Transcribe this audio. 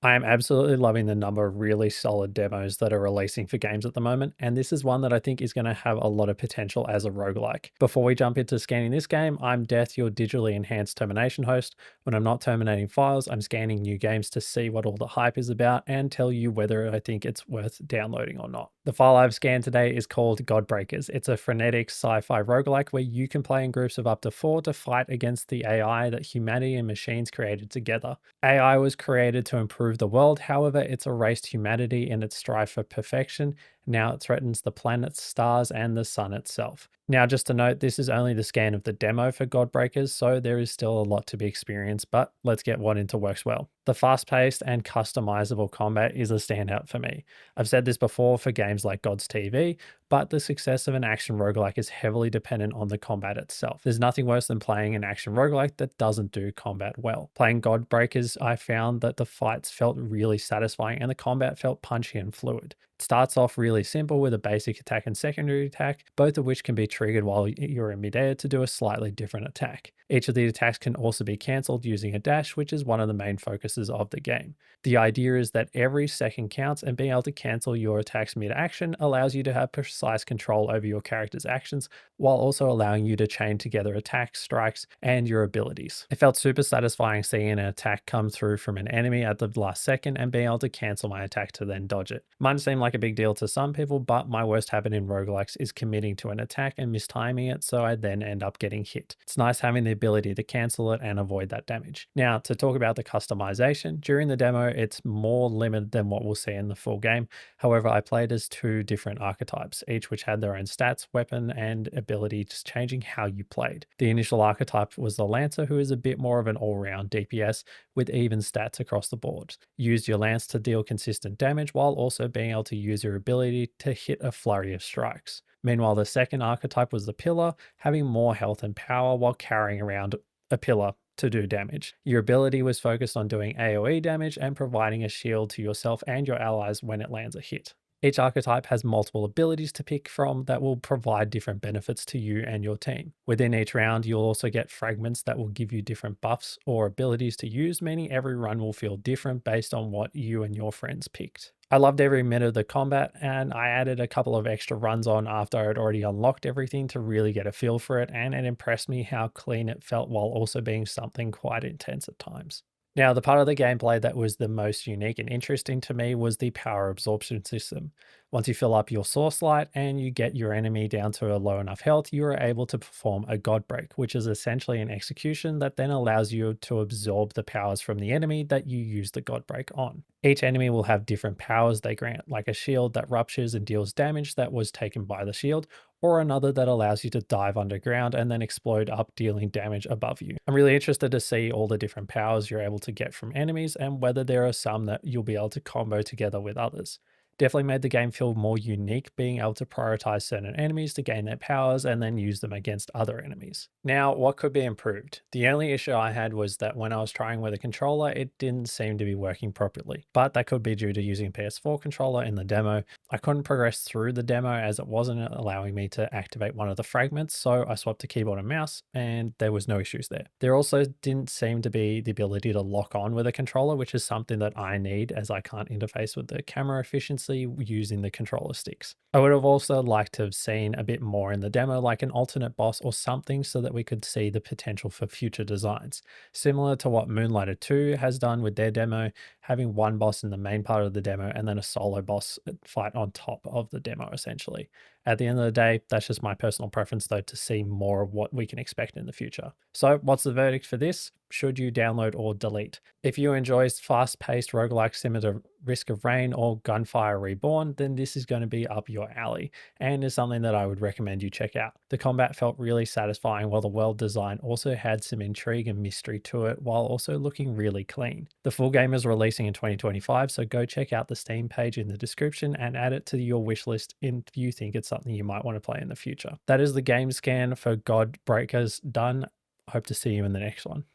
I am absolutely loving the number of really solid demos that are releasing for games at the moment, and this is one that I think is going to have a lot of potential as a roguelike. Before we jump into scanning this game, I'm Death, your digitally enhanced termination host. When I'm not terminating files, I'm scanning new games to see what all the hype is about and tell you whether I think it's worth downloading or not. The file I've scanned today is called Godbreakers. It's a frenetic sci-fi roguelike where you can play in groups of up to 4 to fight against the AI that humanity and machines created together. AI was created to improve the world, however, it's erased humanity in its strive for perfection. Now it threatens the planets, stars, and the sun itself. Now, just to note, this is only the scan of the demo for Godbreakers, so there is still a lot to be experienced, but let's get what into works well. The fast paced and customizable combat is a standout for me. I've said this before for games like God's TV, but the success of an action roguelike is heavily dependent on the combat itself. There's nothing worse than playing an action roguelike that doesn't do combat well. Playing Godbreakers, I found that the fights felt really satisfying and the combat felt punchy and fluid. It starts off really simple with a basic attack and secondary attack, both of which can be triggered while you're in midair to do a slightly different attack. Each of the attacks can also be cancelled using a dash, which is one of the main focuses of the game. The idea is that every second counts, and being able to cancel your attacks mid-action allows you to have precise control over your character's actions, while also allowing you to chain together attacks, strikes, and your abilities. It felt super satisfying seeing an attack come through from an enemy at the last second and being able to cancel my attack to then dodge it. Might seem like a big deal to some people, but my worst habit in roguelikes is committing to an attack and mistiming it, so I then end up getting hit. It's nice having the ability to cancel it and avoid that damage. Now, to talk about the customization, during the demo, it's more limited than what we'll see in the full game. However, I played as 2 different archetypes, each which had their own stats, weapon, and ability, just changing how you played. The initial archetype was the Lancer, who is a bit more of an all-round DPS with even stats across the board. Use your lance to deal consistent damage while also being able to use your ability to hit a flurry of strikes. Meanwhile, the second archetype was the Pillar, having more health and power while carrying around a pillar to do damage. Your ability was focused on doing AoE damage and providing a shield to yourself and your allies when it lands a hit. Each archetype has multiple abilities to pick from that will provide different benefits to you and your team. Within each round, you'll also get fragments that will give you different buffs or abilities to use, meaning every run will feel different based on what you and your friends picked. I loved every minute of the combat, and I added a couple of extra runs on after I had already unlocked everything to really get a feel for it, and it impressed me how clean it felt while also being something quite intense at times. Now, the part of the gameplay that was the most unique and interesting to me was the power absorption system. Once you fill up your source light and you get your enemy down to a low enough health, you are able to perform a God Break, which is essentially an execution that then allows you to absorb the powers from the enemy that you use the God Break on. Each enemy will have different powers they grant, like a shield that ruptures and deals damage that was taken by the shield, or another that allows you to dive underground and then explode up, dealing damage above you. I'm really interested to see all the different powers you're able to get from enemies and whether there are some that you'll be able to combo together with others. Definitely made the game feel more unique, being able to prioritize certain enemies to gain their powers and then use them against other enemies. Now, what could be improved? The only issue I had was that when I was trying with a controller, it didn't seem to be working properly, but that could be due to using a PS4 controller in the demo. I couldn't progress through the demo as it wasn't allowing me to activate one of the fragments, so I swapped to keyboard and mouse and there was no issues there. There also didn't seem to be the ability to lock on with a controller, which is something that I need as I can't interface with the camera efficiency using the controller sticks. I would have also liked to have seen a bit more in the demo, like an alternate boss or something, so that we could see the potential for future designs. Similar to what Moonlighter 2 has done with their demo, having one boss in the main part of the demo and then a solo boss fight on top of the demo, essentially. At the end of the day, that's just my personal preference, though, to see more of what we can expect in the future. So, what's the verdict for this? Should you download or delete? If you enjoy fast-paced roguelikes similar to Risk of Rain or Gunfire Reborn, then this is going to be up your alley and is something that I would recommend you check out. The combat felt really satisfying, while the world design also had some intrigue and mystery to it, while also looking really clean. The full game is releasing in 2025, so go check out the Steam page in the description and add it to your wish list if you think it's something you might want to play in the future. That is the game scan for God Breakers done. Hope to see you in the next one.